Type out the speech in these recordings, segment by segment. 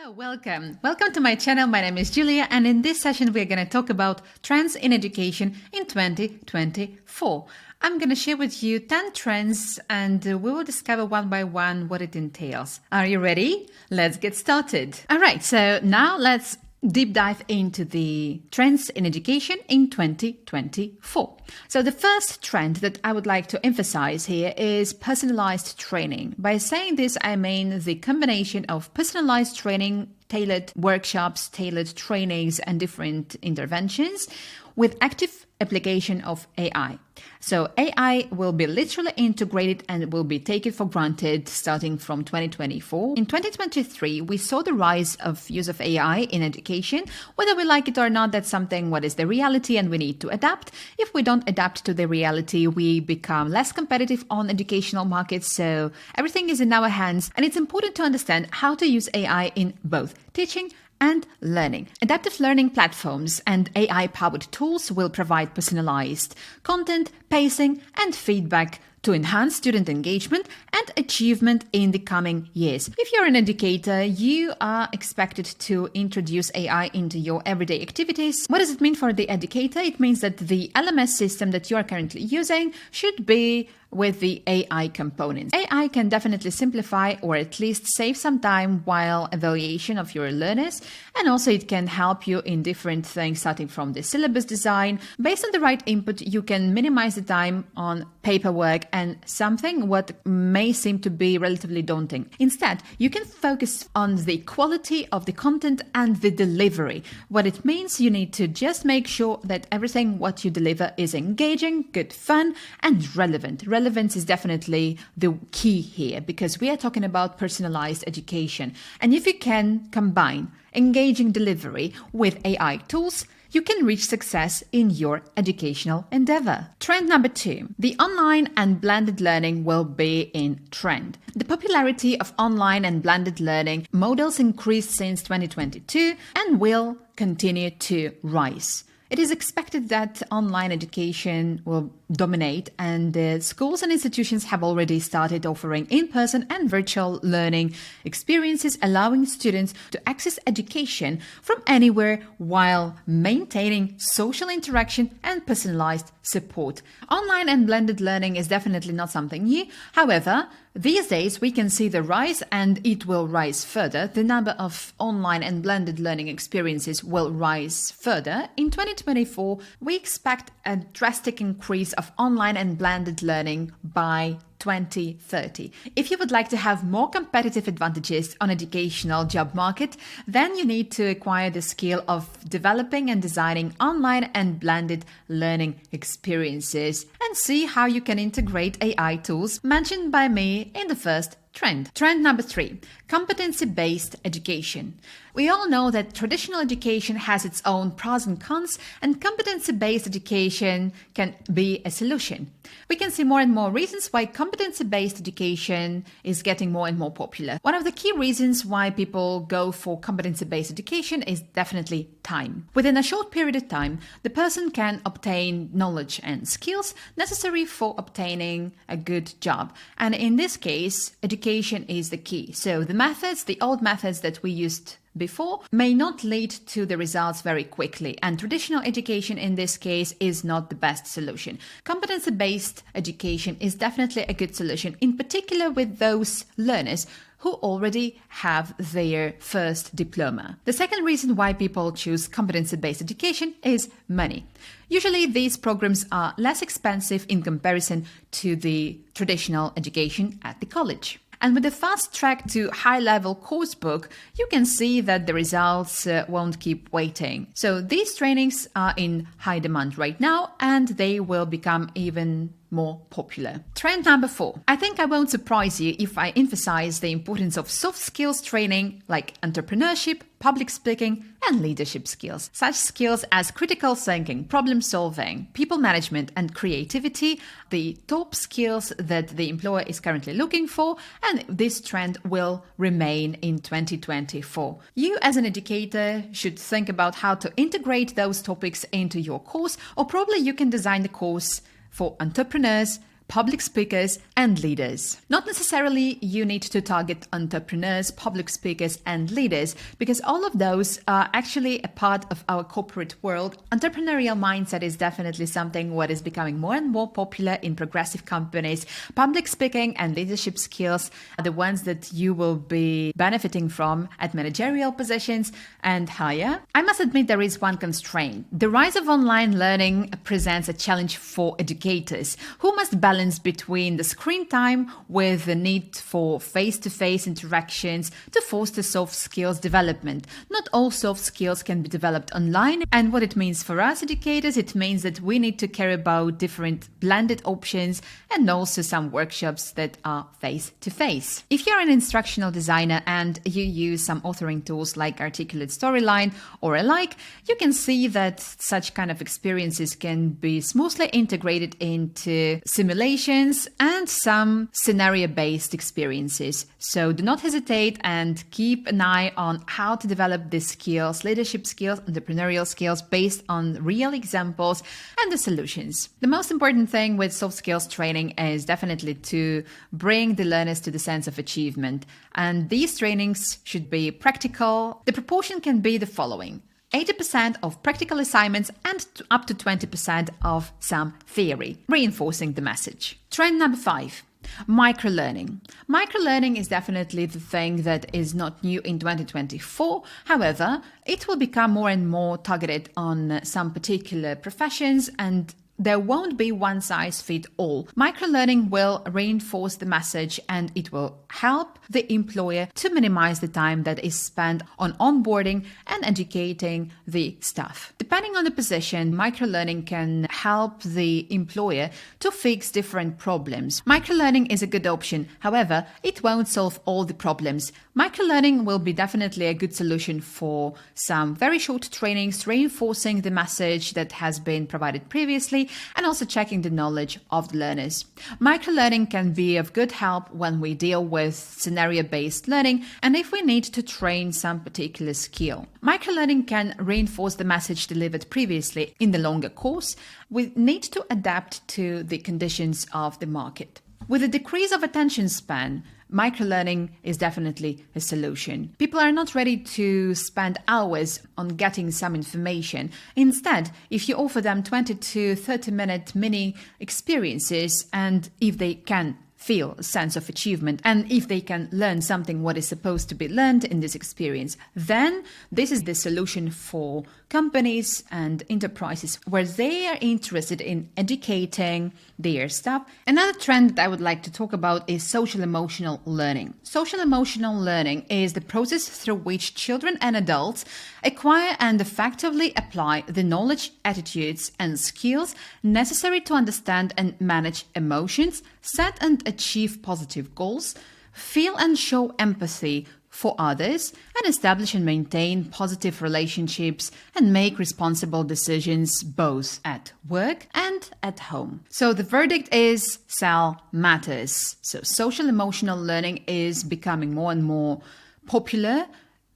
Hello, welcome. Welcome to my channel. My name is Julia, and in this session, we're going to talk about trends in education in 2024. I'm going to share with you 10 trends, and we will discover one by one what it entails. Are you ready? Let's get started. All right, so now let's deep dive into the trends in education in 2024. So the first trend that I would like to emphasize here is personalized training. By saying this, I mean the combination of personalized training, tailored workshops, tailored trainings, and different interventions with active application of AI. So AI will be literally integrated and will be taken for granted starting from 2024. In 2023, we saw the rise of use of AI in education. Whether we like it or not, that's something what is the reality and we need to adapt. If we don't adapt to the reality, we become less competitive on educational markets. So everything is in our hands, and it's important to understand how to use AI in both teaching and learning. Adaptive learning platforms and AI-powered tools will provide personalized content, pacing, and feedback to enhance student engagement and achievement in the coming years. If you're an educator, you are expected to introduce AI into your everyday activities. What does it mean for the educator? It means that the LMS system that you are currently using should be with the AI components. AI can definitely simplify or at least save some time while evaluation of your learners, and also it can help you in different things starting from the syllabus design. Based on the right input, you can minimize the time on paperwork and something what may seem to be relatively daunting. Instead, you can focus on the quality of the content and the delivery. What it means, you need to just make sure that everything what you deliver is engaging, good fun, and relevant. Relevance is definitely the key here because we are talking about personalized education. And if you can combine engaging delivery with AI tools, you can reach success in your educational endeavor. Trend number 2, the online and blended learning will be in trend. The popularity of online and blended learning models increased since 2022 and will continue to rise. It is expected that online education will dominate, and schools and institutions have already started offering in-person and virtual learning experiences, allowing students to access education from anywhere while maintaining social interaction and personalized support. Online and blended learning is definitely not something new. However, these days, we can see the rise, and it will rise further. The number of online and blended learning experiences will rise further. In 2024, we expect a drastic increase of online and blended learning by 2030. If you would like to have more competitive advantages on educational job market, then you need to acquire the skill of developing and designing online and blended learning experiences and see how you can integrate AI tools mentioned by me in the first trend. Trend number 3, competency-based education. We all know that traditional education has its own pros and cons, and competency-based education can be a solution. We can see more and more reasons why competency-based education is getting more and more popular. One of the key reasons why people go for competency-based education is definitely time. Within a short period of time, the person can obtain knowledge and skills necessary for obtaining a good job. And in this case, education is the key. So the old methods that we used before may not lead to the results very quickly, and traditional education in this case is not the best solution. Competency-based education is definitely a good solution, in particular with those learners who already have their first diploma. The second reason why people choose competency-based education is money. Usually these programs are less expensive in comparison to the traditional education at the college. And with the fast track to high-level course book, you can see that the results won't keep waiting. So these trainings are in high demand right now, and they will become even more popular. Trend number 4. I think I won't surprise you if I emphasize the importance of soft skills training like entrepreneurship, public speaking, and leadership skills. Such skills as critical thinking, problem solving, people management, and creativity, the top skills that the employer is currently looking for, and this trend will remain in 2024. You as an educator should think about how to integrate those topics into your course, or probably you can design the course for entrepreneurs, public speakers and leaders. Not necessarily you need to target entrepreneurs, public speakers and leaders, because all of those are actually a part of our corporate world. Entrepreneurial mindset is definitely something what is becoming more and more popular in progressive companies. Public speaking and leadership skills are the ones that you will be benefiting from at managerial positions and higher. I must admit there is one constraint. The rise of online learning presents a challenge for educators who must balance between the screen time with the need for face-to-face interactions to foster soft skills development. Not all soft skills can be developed online, and what it means for us educators, it means that we need to care about different blended options and also some workshops that are face-to-face. If you're an instructional designer and you use some authoring tools like Articulate Storyline or alike, you can see that such kind of experiences can be smoothly integrated into simulations and some scenario-based experiences. So do not hesitate and keep an eye on how to develop these skills, leadership skills, entrepreneurial skills based on real examples and the solutions. The most important thing with soft skills training is definitely to bring the learners to the sense of achievement. And these trainings should be practical. The proportion can be the following: 80% of practical assignments and up to 20% of some theory, reinforcing the message. Trend number 5. Microlearning. Microlearning is definitely the thing that is not new in 2024. However, it will become more and more targeted on some particular professions, and there won't be one size fit all. Microlearning will reinforce the message and it will help the employer to minimize the time that is spent on onboarding and educating the staff. Depending on the position, microlearning can help the employer to fix different problems. Microlearning is a good option. However, it won't solve all the problems. Microlearning will be definitely a good solution for some very short trainings, reinforcing the message that has been provided previously and also checking the knowledge of the learners. Microlearning can be of good help when we deal with scenario-based learning and if we need to train some particular skill. Microlearning can reinforce the message delivered previously in the longer course. We need to adapt to the conditions of the market. With a decrease of attention span, microlearning is definitely a solution. People are not ready to spend hours on getting some information. Instead, if you offer them 20 to 30-minute mini experiences, and if they can feel a sense of achievement and if they can learn something what is supposed to be learned in this experience, then this is the solution for companies and enterprises where they are interested in educating their staff. Another trend that I would like to talk about is social emotional learning. Social emotional learning is the process through which children and adults acquire and effectively apply the knowledge, attitudes, and skills necessary to understand and manage emotions, set and achieve positive goals, feel and show empathy for others, and establish and maintain positive relationships and make responsible decisions both at work and at home. So the verdict is SEL matters. So social emotional learning is becoming more and more popular,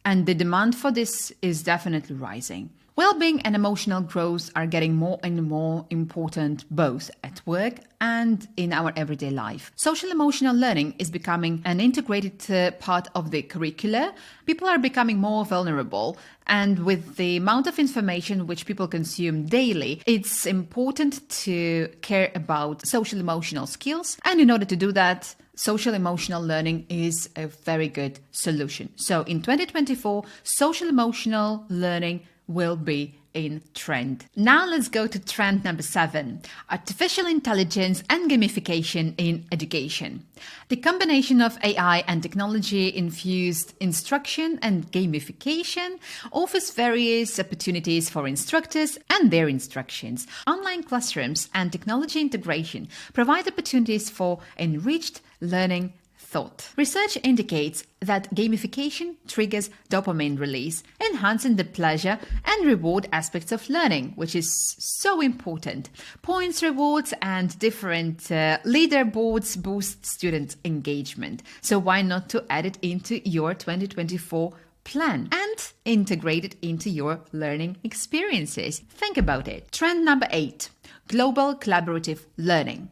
and the demand for this is definitely rising. Well-being and emotional growth are getting more and more important both at work and in our everyday life. Social emotional learning is becoming an integrated part of the curricula. People are becoming more vulnerable, and with the amount of information which people consume daily, it's important to care about social emotional skills. And in order to do that, social emotional learning is a very good solution. So in 2024, social emotional learning will be in trend. Now let's go to trend number 7, artificial intelligence and gamification in education. The combination of AI and technology-infused instruction and gamification offers various opportunities for instructors and their instructions. Online classrooms and technology integration provide opportunities for enriched learning thought. Research indicates that gamification triggers dopamine release, enhancing the pleasure and reward aspects of learning, which is so important. Points, rewards, and different leaderboards boost student engagement. So why not to add it into your 2024 plan and integrate it into your learning experiences? Think about it. Trend number 8, global collaborative learning.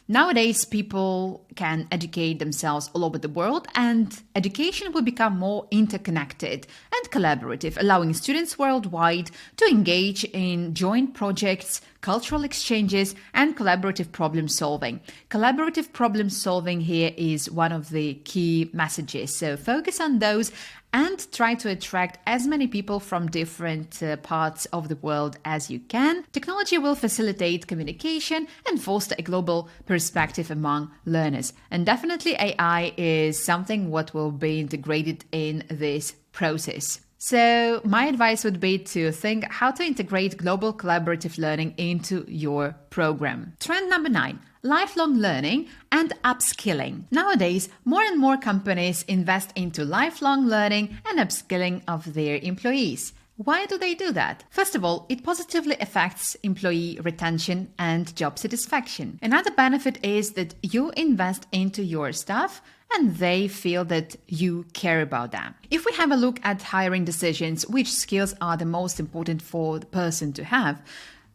Nowadays, people can educate themselves all over the world, and education will become more interconnected and collaborative, allowing students worldwide to engage in joint projects, cultural exchanges, and collaborative problem solving. Collaborative problem solving here is one of the key messages. So focus on those and try to attract as many people from different parts of the world as you can. Technology will facilitate communication and foster a global perspective among learners. And definitely AI is something what will be integrated in this process. So my advice would be to think how to integrate global collaborative learning into your program. Trend number 9. Lifelong learning and upskilling. Nowadays, more and more companies invest into lifelong learning and upskilling of their employees. Why do they do that? First of all, it positively affects employee retention and job satisfaction. Another benefit is that you invest into your staff and they feel that you care about them. If we have a look at hiring decisions, which skills are the most important for the person to have,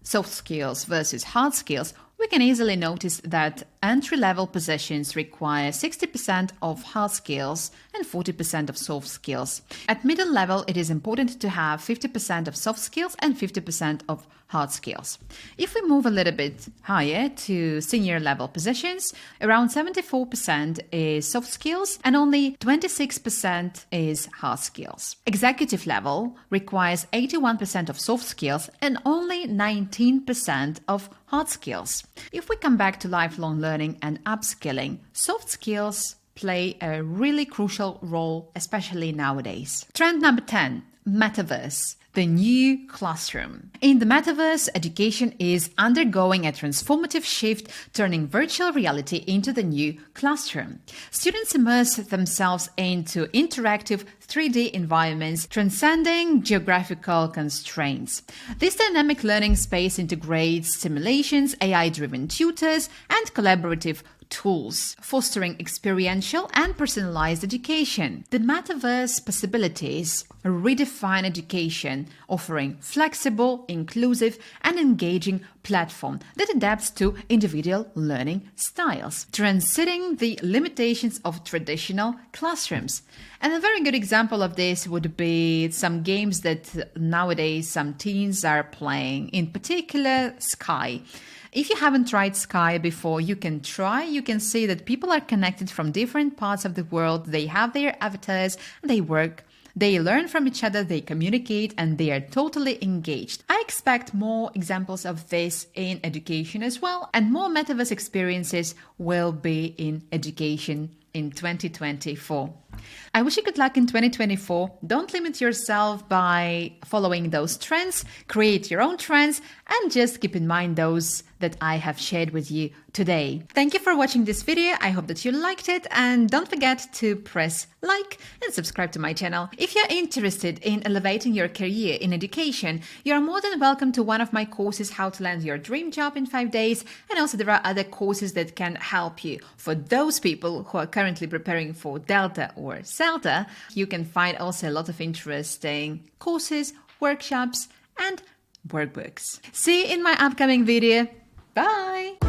soft skills versus hard skills, we can easily notice that entry-level positions require 60% of hard skills and 40% of soft skills. At middle level, it is important to have 50% of soft skills and 50% of hard skills. If we move a little bit higher to senior level positions, around 74% is soft skills and only 26% is hard skills. Executive level requires 81% of soft skills and only 19% of hard skills. If we come back to lifelong learning and upskilling, soft skills play a really crucial role, especially nowadays. Trend number 10, Metaverse. The new classroom. In the Metaverse, education is undergoing a transformative shift, turning virtual reality into the new classroom. Students immerse themselves into interactive 3D environments, transcending geographical constraints. This dynamic learning space integrates simulations, AI-driven tutors, and collaborative tools, fostering experiential and personalized education. The Metaverse possibilities redefine education, offering flexible, inclusive, and engaging platform that adapts to individual learning styles, transcending the limitations of traditional classrooms. And a very good example of this would be some games that nowadays some teens are playing, in particular Sky. If you haven't tried Sky before, you can try. You can see that people are connected from different parts of the world. They have their avatars, they work, they learn from each other, they communicate, and they are totally engaged. I expect more examples of this in education as well, and more Metaverse experiences will be in education in 2024. I wish you good luck in 2024. Don't limit yourself by following those trends. Create your own trends and just keep in mind those that I have shared with you today. Thank you for watching this video. I hope that you liked it, and don't forget to press like and subscribe to my channel. If you're interested in elevating your career in education, you're more than welcome to one of my courses, How to Land Your Dream Job in 5 Days. And also there are other courses that can help you. For those people who are currently preparing for Delta or CELTA, you can find also a lot of interesting courses, workshops, and workbooks. See you in my upcoming video. Bye!